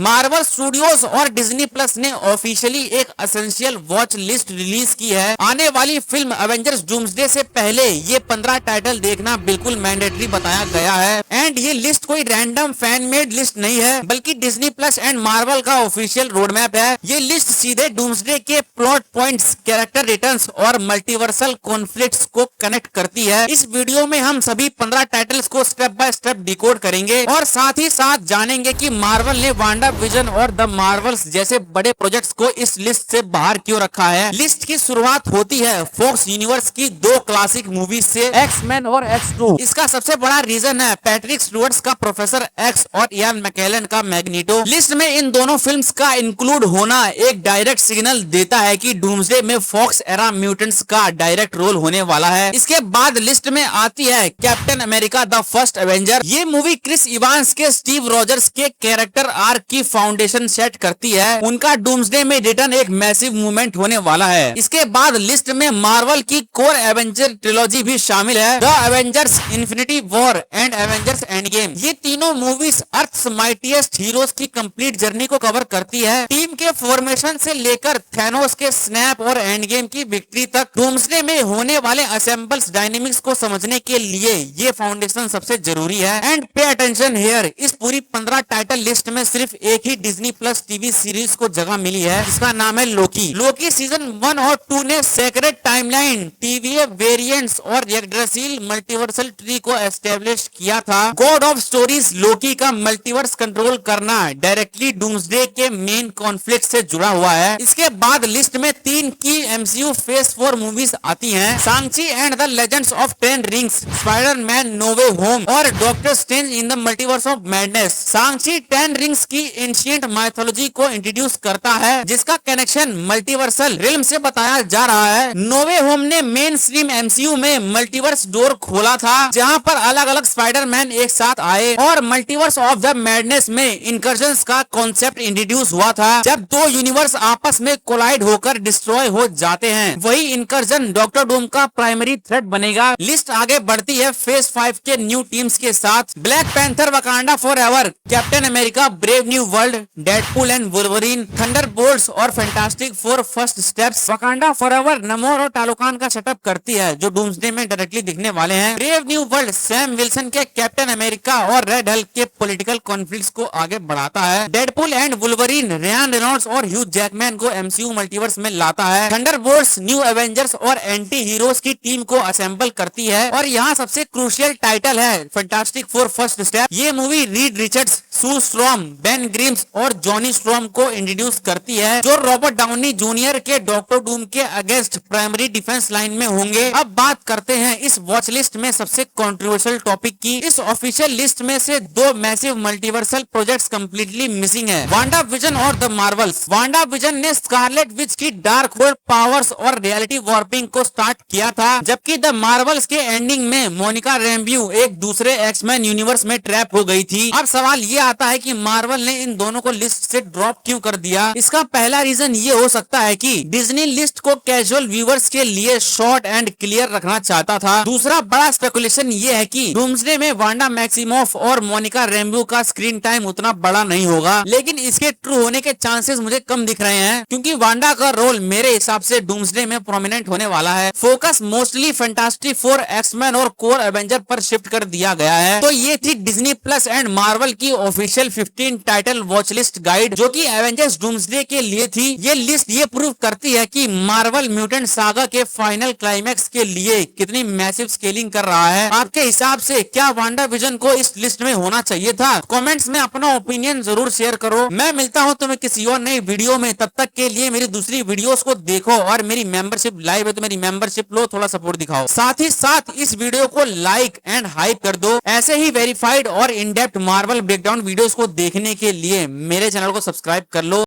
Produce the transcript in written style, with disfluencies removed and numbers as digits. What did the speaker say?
Marvel studios और Disney plus ने officially एक एसेंशियल वॉच लिस्ट रिलीज की है। आने वाली फिल्म एवेंजर्स डूम्सडे से पहले ये 15 टाइटल देखना बिल्कुल मैंडेटरी बताया गया है। एंड ये लिस्ट कोई रैंडम फैन मेड लिस्ट नहीं है, बल्कि डिज्नी प्लस एंड मार्वल का ऑफिशियल रोड मैप है। ये लिस्ट सीधे डूम्सडे के प्लॉट पॉइंट्स, कैरेक्टर रिटर्न्स और मल्टीवर्सल कॉन्फ्लिक्ट्स को कनेक्ट करती है। इस वीडियो में हम सभी 15 टाइटल्स को स्टेप बाय स्टेप डिकोड करेंगे और साथ ही साथ जानेंगे कि मार्वल ने वांडा विजन और द मार्वल्स जैसे बड़े प्रोजेक्ट्स को इस लिस्ट से बाहर क्यों रखा है। लिस्ट की शुरुआत होती है फॉक्स यूनिवर्स की दो क्लासिक मूवीज से, एक्स-मैन और एक्स-2। इसका सबसे बड़ा रीजन है पैट्रिक स्टुअर्ट का प्रोफेसर एक्स और इयान मैकेलन का मैग्नीटो। लिस्ट में इन दोनों फिल्म्स का इंक्लूड होना एक डायरेक्ट सिग्नल देता है कि डूम्सडे में फॉक्स एरा म्यूटेंट्स का डायरेक्ट रोल होने वाला है। इसके बाद लिस्ट में आती है captain America the first Avenger. ये मूवी क्रिस इवांस के स्टीव रॉजर्स के कैरेक्टर आर्क की फाउंडेशन सेट करती है। उनका डूम्सडे में रिटर्न एक मैसिव मूवमेंट होने वाला है। इसके बाद लिस्ट में मार्वल की कोर एवेंजर ट्रिलॉजी भी शामिल है, the Avengers infinity war and Avengers end game. ये तीनों मूवीज अर्थ्स माइटीएस्ट हीरोज की कंप्लीट जर्नी को कवर करती है। टीम के फॉर्मेशन से लेकर थैनोस के स्नैप और एंड गेम की विक्ट्री तक डूम्सडे में होने वाले असेंबल्स डायनेमिक्स को समझने के लिए ये फाउंडेशन सबसे जरूरी है। एंड पे अटेंशन हियर, इस पूरी 15 टाइटल लिस्ट में सिर्फ एक ही डिज्नी प्लस टीवी सीरीज को जगह मिली है, जिसका नाम है लोकी। लोकी सीजन 1 और 2 ने सेक्रेट टाइमलाइन, टीवीए वेरिएंट्स और यग्द्रसील मल्टीवर्सल ट्री को एस्टेब्लिश किया था। गॉड ऑफ स्टोरीज लोकी का मल्टीवर्स कंट्रोल करना डायरेक्टली डूम्सडे के मेन कॉन्फ्लिक्ट से जुड़ा हुआ है। इसके बाद लिस्ट में 3 की एमसीयू फेज 4 मूवीज आती हैं, Shang Chi and the legends of 10 rings, Spider Man no way home और doctor strange in the multiverse of madness. Shang Chi 10 rings की एंशिएंट माइथोलॉजी को इंट्रोड्यूस करता है, जिसका कनेक्शन मल्टीवर्सल रिल्म से बताया जा रहा है। नो वे होम ने मेन स्ट्रीम एमसीयू में मल्टीवर्स डोर खोला था, जहां पर अलग अलग स्पाइडरमैन एक साथ आए और मल्टीवर्स ऑफ द मैडनेस में इनकर्जन्स का कॉन्सेप्ट इंट्रोड्यूस हुआ था, जब दो यूनिवर्स आपस में कोलाइड होकर डिस्ट्रॉय हो जाते हैं। वही इनकर्जन डॉक्टर डूम का प्राइमरी थ्रेट बनेगा। लिस्ट आगे बढ़ती है फेज 5 के न्यू टीम्स के साथ, Black Panther Wakanda forever, Captain America brave new world, Deadpool and Wolverine, Thunderbolts और Fantastic Four first steps. Wakanda forever Namor और टालोकान का सेटअप करती है, जो डूम्सडे में डायरेक्टली दिखने वाले हैं। Brave new World Sam Wilson के कैप्टन अमेरिका और रेड हल्क के पॉलिटिकल कॉन्फ्लिक्ट्स को आगे बढ़ाता है। Deadpool and Wolverine Ryan Reynolds और ह्यू जैकमैन को एमसीयू मल्टीवर्स में लाता है। थंडरबोल्ट्स न्यू एवेंजर्स और एंटी हीरोज की टीम को असेंबल करती है। और यहाँ सबसे क्रूशियल टाइटल है फैंटास्टिक फोर फर्स्ट स्टेप। ये movie Reed Richards, Sue Storm, Ben Grimms और जॉनी स्ट्रॉम को इंट्रोड्यूस करती है, जो रॉबर्ट डाउनी जूनियर के डॉक्टर डूम के अगेंस्ट प्राइमरी डिफेंस लाइन में होंगे। अब बात करते हैं इस वॉच लिस्ट में सबसे कंट्रोवर्शियल टॉपिक की। इस ऑफिशियल लिस्ट में से 2 massive multiversal projects completely missing है, वांडा विजन और द मार्वल्स। वांडा विजन ने स्कारलेट विच की डार्क होल्ड पावर्स और रियलिटी वॉर्पिंग को स्टार्ट किया था, जबकि द मार्वल्स के एंडिंग में मोनिका रैम्ब्यू एक दूसरे एक्समैन यूनिवर्स में ट्रैप हो गई थी। अब सवाल ये आता है कि मार्वल ने इन दोनों को लिस्ट से ड्रॉप क्यों कर दिया। इसका पहला रीजन ये हो सकता है कि डिज्नी लिस्ट को कैजुअल व्यूवर्स के लिए शॉर्ट एंड क्लियर रखना चाहता था। दूसरा बड़ा स्पेकुलेशन ये है कि डूम्सडे में वांडा मैक्सिमोफ और मोनिका रैम्ब्यू का स्क्रीन टाइम उतना बड़ा नहीं होगा, लेकिन इसके ट्रू होने के चांसेस मुझे कम दिख रहे हैं, क्योंकि वांडा का रोल मेरे हिसाब से डूम्सडे में प्रोमिनेंट होने वाला है। Focus mostly Fantastic Four, X-Men और कोर एवेंजर पर शिफ्ट कर दिया गया है। तो ये थी डिज्नी प्लस एंड मार्वल की official 15 title watch list guide, जो कि एवेंजर्स डूम्सडे के लिए थी। ये लिस्ट ये प्रूव करती है कि मार्वल म्यूटेंट सागा के फाइनल क्लाइमैक्स के लिए कितनी मैसिव स्केलिंग कर रहा है। आपके हिसाब से क्या वांडा विजन को इस लिस्ट में होना चाहिए था? कमेंट्स में अपना ओपिनियन जरूर शेयर करो। मैं मिलता हूं तुम्हें किसी और नई वीडियो में, तब तक के लिए मेरी दूसरी वीडियोस को देखो और मेरी मेंबरशिप लाइव है तो मेरी मेंबरशिप लो, थोड़ा सपोर्ट दिखाओ। साथ ही साथ इस वीडियो को लाइक एंड हाइप कर दो। ऐसे ही वेरीफाइड और in depth Marvel breakdown videos को देखने के लिए मेरे चैनल को सब्सक्राइब कर लो।